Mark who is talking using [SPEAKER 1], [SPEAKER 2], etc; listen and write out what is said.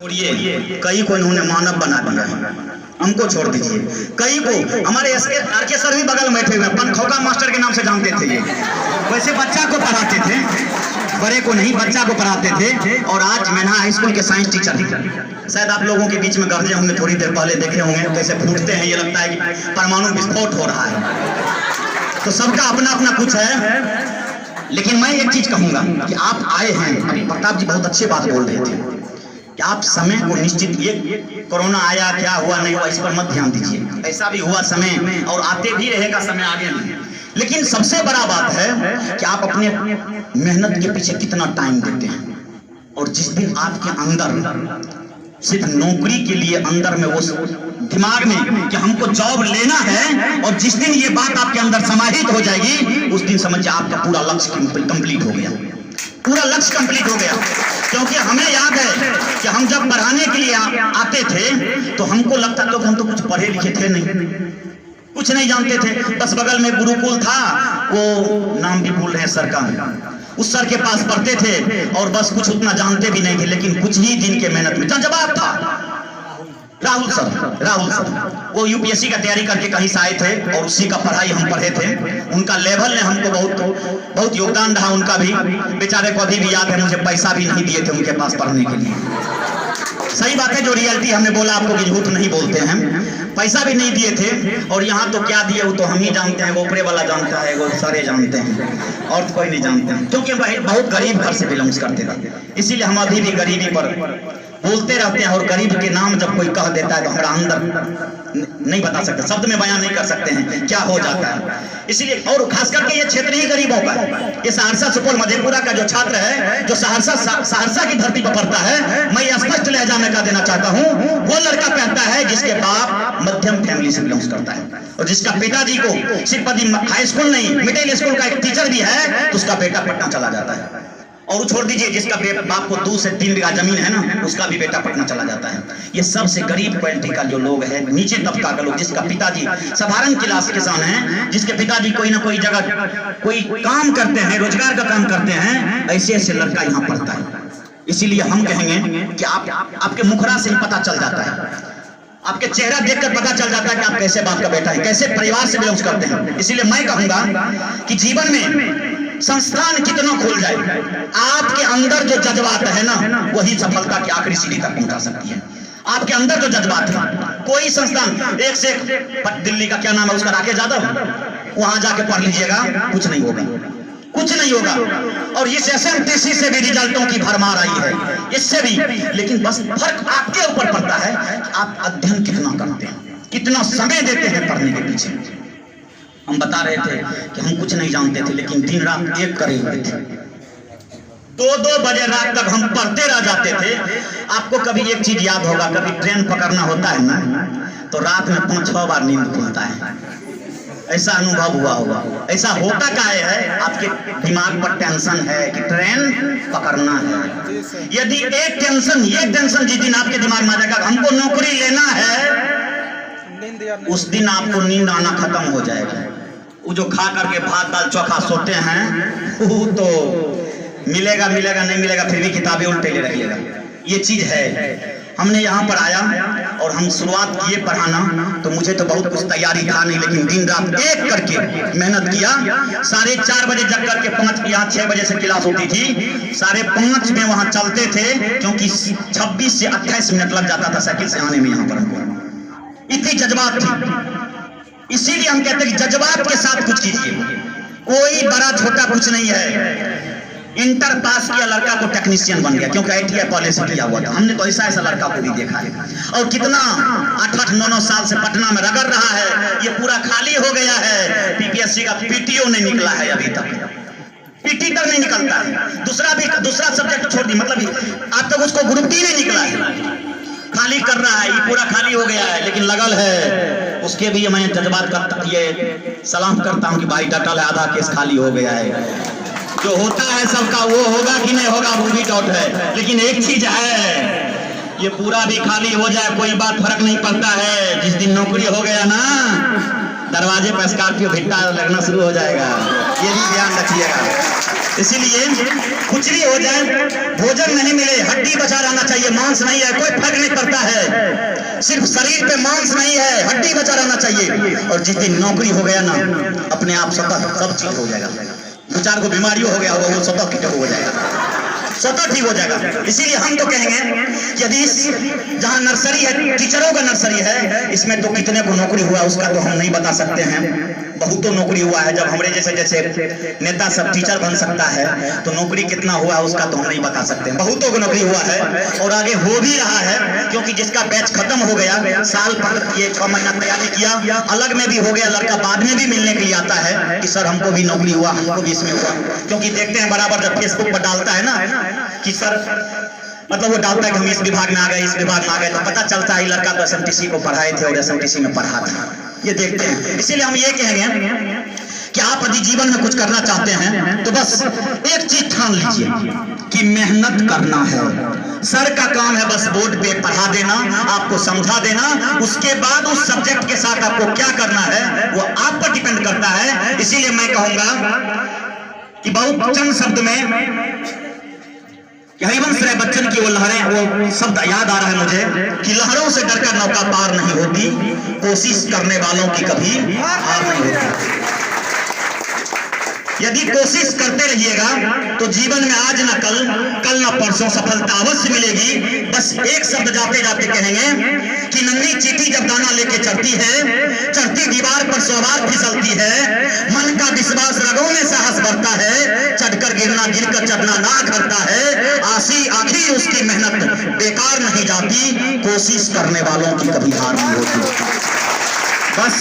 [SPEAKER 1] छोड़िए, कई को इन्होंने मानव बना दिया है, हमको छोड़ दीजिए। कई को हमारे आरके सर भी बगल में बैठे हुए पंखौका मास्टर के नाम से जानते थे ये, वैसे बच्चा को पढ़ाते थे, बड़े को नहीं बच्चा को पढ़ाते थे। और आज मैना हाई स्कूल के साइंस टीचर हैं। शायद आप लोगों के बीच में गरजे होंगे, थोड़ी देर पहले देखे होंगे कैसे फूटते हैं, ये लगता है कि परमाणु विस्फोट हो रहा है। तो सबका अपना अपना कुछ है, लेकिन मैं एक चीज कहूंगा कि आप आए हैं, प्रताप जी बहुत अच्छी बात बोल रहे थे कि आप समय को निश्चित, ये कोरोना आया क्या हुआ नहीं हुआ इस पर मत ध्यान दीजिए, ऐसा भी हुआ समय और आते भी रहेगा समय आगे भी। लेकिन सबसे बड़ा बात है कि आप अपने मेहनत के पीछे कितना टाइम देते हैं। और जिस दिन आपके अंदर सिर्फ नौकरी के लिए अंदर में वो दिमाग में कि हमको जॉब लेना है, और जिस दिन ये बात आपके अंदर समाहित हो जाएगी, उस दिन समझिए आपका पूरा लक्ष्य कंप्लीट हो गया, पूरा लक्ष्य कंप्लीट हो गया। क्योंकि हमें याद है कि हम जब पढ़ाने के लिए आते थे तो हमको लगता था कि हम तो कुछ पढ़े लिखे थे नहीं, कुछ नहीं जानते थे। बस बगल में गुरुकुल था, वो नाम भी भूल रहे हैं सर का, उस सर के पास पढ़ते थे और बस कुछ उतना जानते भी नहीं थे। लेकिन कुछ ही दिन के मेहनत में जवाब था। राहुल सर वो यूपीएससी का तैयारी करके कहीं से आए थे और उसी का पढ़ाई हम पढ़े थे। उनका लेवल ने हमको बहुत योगदान रहा उनका भी। बेचारे को अभी भी याद है, मुझे पैसा भी नहीं दिए थे उनके पास पढ़ने के लिए। सही बात है, जो रियलिटी हमने बोला आपको कि झूठ नहीं बोलते हैं, पैसा भी नहीं दिए थे। और यहाँ तो क्या दिए वो तो हम ही जानते हैं, वो ऊपरे वाला जानता है, वो सारे जानते हैं, और कोई नहीं जानते हैं। क्योंकि बहुत गरीब घर से बिलोंग करते थे, इसीलिए हम अभी भी गरीबी पर बोलते रहते हैं। और गरीब के नाम जब कोई कह देता है तो हमारा अंदर नहीं बता सकते, शब्द में बयान नहीं कर सकते हैं क्या हो जाता है। इसलिए और खास करके ये क्षेत्र ही गरीबों का है। ये सहरसा सुपौल मधेपुरा का जो छात्र है, जो सहरसा की धरती पर पढ़ता है, मैं स्पष्ट लहजा में कह देना चाहता हूँ, वो लड़का कहता है जिसके बाप मध्यम फैमिली से बिलोंग करता है और जिसका पिताजी को सिर्फ हाई स्कूल नहीं मिडिल स्कूल का एक टीचर भी है, तो उसका बेटा पटना चला जाता है। और छोड़ दीजिए जिसका बाप को 2 से 3 बीघा जमीन है ना, उसका भी बेटा पटना चला जाता है। ये सबसे गरीब क्वालिटी का जो लोग हैं, नीचे तबका का लोग, जिसका पिताजी साधारण क्लास किसान हैं, जिसके पिताजी कोई ना कोई जगह कोई काम करते हैं, रोजगार का काम करते हैं, ऐसे ऐसे लड़का यहाँ पढ़ता है। इसीलिए हम कहेंगे कि आपके मुखरा से ही पता चल जाता है, आपके चेहरा देखकर पता चल जाता है कि आप कैसे बाप का बेटा है, कैसे परिवार से बिलोंग करते हैं। इसलिए मैं कहूंगा कि जीवन में संस्थान कितना खुल जाए, आपके अंदर जो जज्बात है ना, वही सफलता की आखिरी सीढ़ी तक पहुंचा सकती है। आपके अंदर जो जज्बात है, कोई संस्थान एक से दिल्ली का क्या नाम है उसका, राकेश यादव, वहां जाके पढ़ लीजिएगा, कुछ नहीं होगा, कुछ नहीं होगा। और इस एसएमटीसी से भी रिजल्टों की भरमार आई है, इससे भी। लेकिन बस फर्क आपके ऊपर पड़ता है कि आप अध्ययन कितना करते हैं, कितना समय देते हैं पढ़ने के पीछे। हम बता रहे थे कि हम कुछ नहीं जानते थे, लेकिन दिन रात एक करे हुए थे, 2-2 बजे रात तक हम पढ़ते रह जाते थे। आपको कभी एक चीज याद होगा, कभी ट्रेन पकड़ना होता है ना, तो रात में 5-6 बार नींद खुलता है, ऐसा अनुभव हुआ होगा। ऐसा होता क्या है, आपके दिमाग पर टेंशन है कि ट्रेन पकड़ना है। यदि एक टेंशन जिस दिन आपके दिमाग में आ जाएगा हमको नौकरी लेना है, उस दिन आपको नींद आना खत्म हो जाएगा। वो जो खा करके भात दाल चोखा सोते हैं, वो तो मिलेगा नहीं मिलेगा, फिर भी किताबें उल्टे ले रखिएगा। ये चीज है। हमने यहाँ पर आया और हम शुरुआत किए पढ़ाना, तो मुझे तो बहुत कुछ तैयारी था नहीं, लेकिन दिन रात एक करके मेहनत किया। 4:30 बजे जग करके 5 यहाँ 6 बजे से क्लास होती थी, 5:30 में वहाँ चलते थे, क्योंकि 26 से 28 मिनट लग जाता था साइकिल से आने में यहाँ पर। हमको इतनी जज्बात थी। इसीलिए हम कहते हैं कि जज्बात के साथ कुछ कीजिए, कोई बड़ा छोटा कुछ नहीं है। इंटर पास किया लड़का को टेक्नीशियन बन गया, क्योंकि ITI पहले से किया हुआ था। हमने तो ऐसा लड़का को भी देखा है, और कितना 8-8, 9-9 साल से पटना में रगड़ रहा है, ये पूरा खाली हो गया है। PPSC का PTO नहीं निकला है अभी तक, PT तक नहीं निकलता है। दूसरा सब्जेक्ट छोड़ दी, मतलब अब तक उसको ग्रुप D नहीं निकला है, खाली कर रहा है, ये पूरा खाली हो गया है। लेकिन लगल है उसके भी मैं जज्बात करता, ये सलाम करता हूँ कि भाई डटल है, आधा केस खाली हो गया है। जो होता है सबका वो होगा कि नहीं होगा वो भी डाउट है, लेकिन एक चीज है, ये पूरा भी खाली हो जाए कोई बात फर्क नहीं पड़ता है। जिस दिन नौकरी हो गया ना, दरवाजे पर स्कॉर्पियो भिट्टा लगना शुरू हो जाएगा। ये भी ध्यान रखिएगा। इसीलिए कुछ भी हो जाए, भोजन नहीं मिले, हड्डी बचा रहना चाहिए, मांस नहीं है, कोई फर्क नहीं पड़ता है। सिर्फ शरीर पे मांस नहीं है, हड्डी बचा रहना चाहिए। और जिस दिन नौकरी हो गया ना, अपने आप स्वतः सब चीज हो जाएगा। दो चार को बीमारियों हो गया होगा, वो स्वतः ठीक हो जाएगा, स्वतः ठीक हो जाएगा। इसीलिए हम तो कहेंगे कि यदि जहाँ नर्सरी है, टीचरों का नर्सरी है, इसमें तो कितने को नौकरी हुआ उसका तो हम नहीं बता सकते हैं। बहुत तो नौकरी हुआ है, जब हमारे जैसे नेता सब टीचर बन सकता है, तो नौकरी कितना हुआ उसका तो हम नहीं बता सकते। बहुतों को नौकरी हुआ है और आगे हो भी रहा है, क्योंकि जिसका बैच खत्म हो गया, साल भर ये 6 महीना तैयारी किया, अलग में भी हो गया, लड़का बाद में भी मिलने के लिए आता है कि सर हमको भी नौकरी हुआ, हमको भी इसमें हुआ। क्योंकि देखते हैं बराबर जब फेसबुक पर डालता है ना कि सर, मतलब वो डालता है कि हम इस विभाग में आ गए, इस विभाग में आ गए, तो पता चलता है लड़का तो एसएमटीसी को पढ़ाए थे और एसएमटीसी में पढ़ा था। ये देखते हैं। इसीलिए हम ये कहेंगे कि आप यदि जीवन में कुछ करना चाहते हैं तो बस एक चीज ठान लीजिए कि मेहनत करना है। सर का काम है बस बोर्ड पे पढ़ा देना, आपको समझा देना, उसके बाद उस सब्जेक्ट के साथ आपको क्या करना है वो आप पर डिपेंड करता है। इसीलिए मैं कहूंगा कि बहुत चंद शब्द में हरिवंश राय बच्चन की वो लहरें, वो शब्द याद आ रहा है मुझे कि लहरों से डरकर नौका पार नहीं होती, कोशिश करने वालों की कभी हार नहीं होती। यदि कोशिश करते रहिएगा तो जीवन में आज न कल, कल न परसों सफलता अवश्य मिलेगी। बस एक शब्द जाते जाते कहेंगे कि नन्ही चींटी जब दाना लेके चढ़ती है, चढ़ती दीवार पर सवार फिसलती है, मन का विश्वास रगों में साहस बढ़ता है, चढ़कर गिरना गिरकर चढ़ना ना करता है, आखिर उसकी मेहनत बेकार नहीं जाती, कोशिश करने वालों की कभी हार नहीं होती। बस